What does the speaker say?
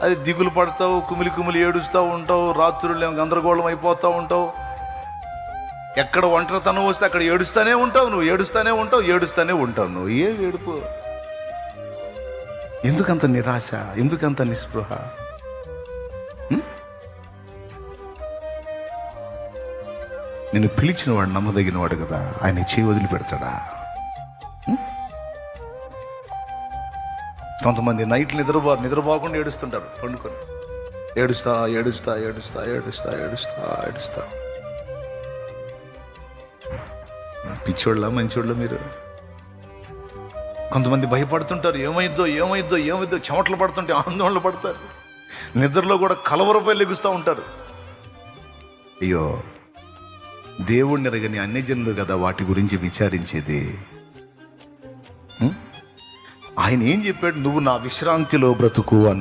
అది దిగులు పడతావు, కుమిలి కుమిలి ఏడుస్తూ ఉంటావు, రాత్రులు గందరగోళం అయిపోతూ ఉంటావు. ఎక్కడ ఒంటరితనం వస్తే అక్కడ ఏడుస్తూనే ఉంటావు, నువ్వు ఏడుస్తూనే ఉంటావు, ఏడుస్తూనే ఉంటావు. నువ్వు ఏం ఏడుపు? ఎందుకంత నిరాశ, ఎందుకంత నిస్పృహ? నిన్ను పిలిచిన వాడు నమ్మదగిన వాడు కదా, ఆయన చేయి వదిలిపెడతాడా? కొంతమంది నైట్లు నిద్రపోకుండా ఏడుస్తుంటారు, పండుకొని ఏడుస్తా ఏడుస్తా ఏడుస్తా ఏడుస్తా ఏడుస్తా ఏడుస్తా. పిచ్చోళ్ళ మంచోళ్ళ మీరు? కొంతమంది భయపడుతుంటారు, ఏమైద్దో ఏమైద్దో ఏమైద్దో, చెమటలు పడుతుంటే ఆందోళన పడతారు, నిద్రలో కూడా కలవరపై లెగుస్తూ ఉంటారు. అయ్యో, దేవుణ్ణి ఎరగని అన్యజనులు కదా వాటి గురించి విచారించేది. ఆయన ఏం చెప్పాడు? నువ్వు నా విశ్రాంతిలో బ్రతుకు అన్న.